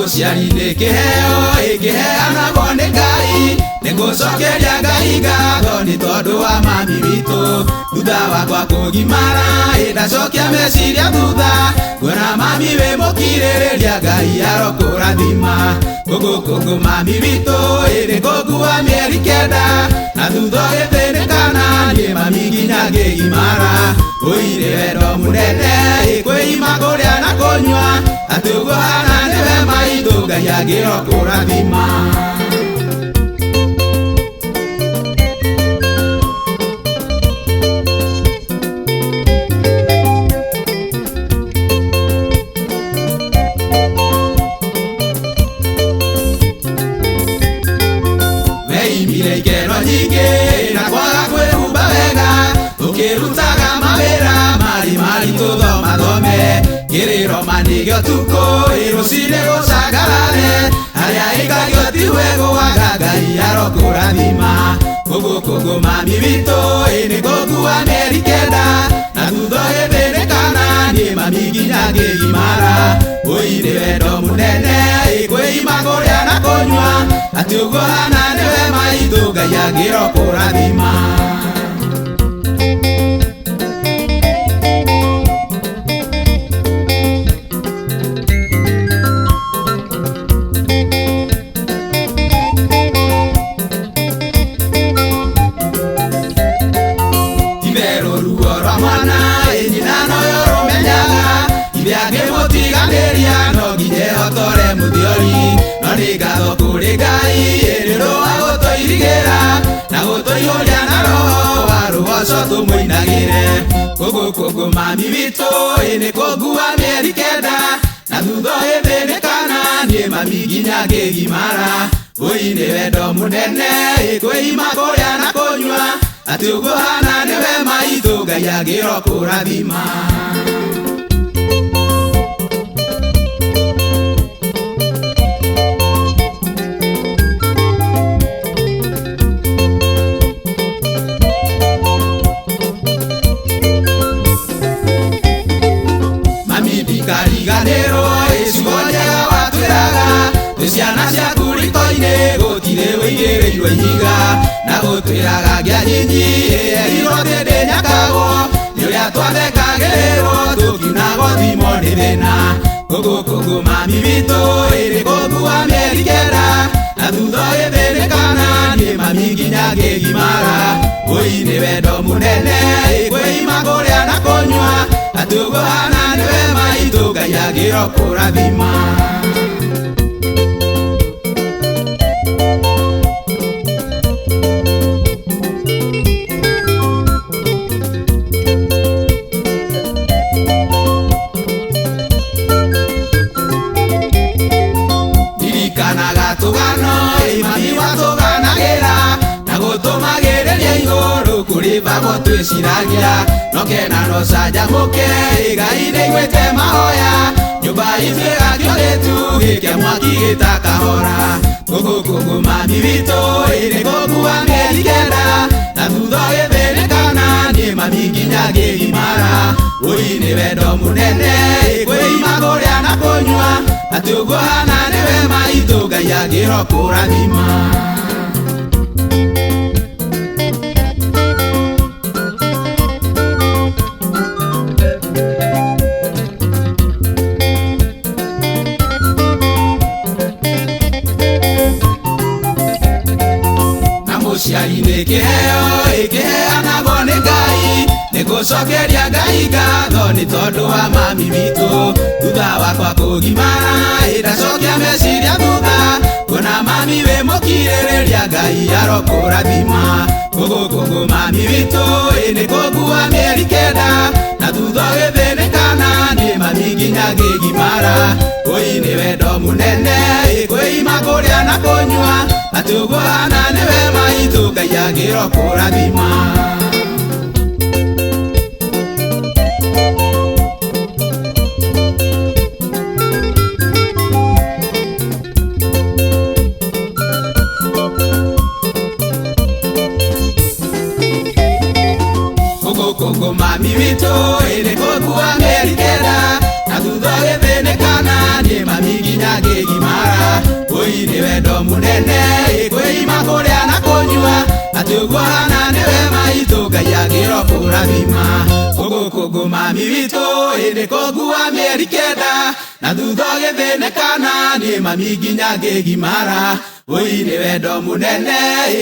mũciari nĩ kĩheo ĩkĩheanagwo nĩ Ngai. Nĩngũcokeria Ngai ngatho nĩ tondũ wa mami witũ. Thutha wakwa kũgimara ndacokia meciria thutha, kuona mami wĩ mũkirĩrĩria Ngai arokũrathima. Kũgũ mami witũ nĩngũkua mĩeri 9, na thutha ũgĩthĩnĩkana niĩ mami nginya ngĩgimara. Ũire wendo mũnene kwĩima kũrĩa na kũnyua, atĩ ũguo hana nĩwe maitũ Ngai angĩrokũrathima. Weimire ikero nyingĩ na kwaga kwĩhumba wega, ũkĩrutaga mawĩra maritũ thome. Kĩrĩro manigio tukũ rũcinĩ gũcangarare, harĩa ĩngagio tiwe gũaga Ngai arokũrathima. Kũgũ mami witũ nĩngũkua mĩeri 9, na thutha ũgĩthĩnĩkana niĩ mami nginya ngĩgimara. Ũire wendo mũnene kwĩima kũrĩa na kũnyua, atĩ ũguo hana nĩwe maitũ Ngai angĩrokũrathima. Nĩ ngatho kũrĩ Ngai rĩrũa gũtũirigĩra, na gũtũihũria na roho wa rũgoco tũmũinagĩre. Kũgũ mami witũ nĩngũkua mĩeri 9, na thutha ũgĩthĩnĩkana niĩ mami nginya ngĩgimara. Ũine wendo mũnene kwĩima kũrĩa na kũnyua, atĩ ũguo hana nĩwe maitũ Ngai angĩrokũrathima. Kariganĩrwo icigo njega watwĩraga, twĩ ciana ciaku riko-inĩ gũtirĩ wĩigĩrĩirwo ihiga. Na gũtwĩraga ngĩanyinyi erirwo tĩndĩ nyakagwo, nĩ ũrĩa twathekagĩrĩrwo tũkiunagwo thimo nĩ thĩna. Kũgũ mami witũ nĩngũkua mĩeri 9, na thutha ũgĩthĩnĩkana niĩ mami nginya ngĩgimara. Ũine wendo mũnene kwĩima kũrĩa na kũnyua, atĩ ũguo hana nĩwe maitũ Ngai angĩrokũrathima. Ndirikanaga tũgano mami watũganagĩra, na gũtũmagĩrĩria igũrũ kũrĩ babo twĩciragia. No kena no canjamũke Ngai nĩaiguĩte mahoya, nyũmba itũ ĩgakĩo gĩkĩa mwaki gĩtakahora. Kũgũ mami witũ nĩngũkua mĩeri 9, na thutha ũgĩthĩnĩkana niĩ mami nginya ngĩgimara. Ũine wendo mũnene kwĩima kũrĩa na kũnyua, atĩ ũguo hana nĩwe maitũ Ngai angĩrokũrathima. Mũciari nĩ kĩheo ĩkĩheanagwo nĩ Ngai. Nĩngũcokeria Ngai ngatho nĩ tondũ wa mami witũ. Thutha wakwa kũgimara ndacokia meciria thutha, kuona mami wĩ mũkirĩrĩria Ngai arokũrathima. Kũgũ mami witũ nĩngũkua mĩeri 9, na thutha ũgĩthĩnĩkana niĩ mami nginya ngĩgimara. Ũine wendo mũnene kwĩima kũrĩa na kũnyua, atĩ ũguo hana nĩwe maitũ Ngai angĩrokũrathima. Kũgũ mami witũ nĩngũkua mĩeri 9, na thutha ũgĩthĩnĩkana niĩ mami nginya ngĩgimara. Ũi nĩ wendo mũnene kwĩima kũrĩa na kũnyua, atĩ ũguo hana nĩwe maitũ Ngai angĩrokũrathima. Kũngũ mami witũ ĩndĩ kũngua mĩeri 9 na thutha ũgĩthĩnĩkana niĩ mami nginya ngĩgimara. Ũi nĩ wendo mũnene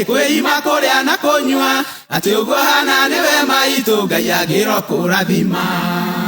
kwĩima kũrĩa na kũnyua, atĩ ũguo hana nĩwe maitũ Ngai angĩrokũrathima.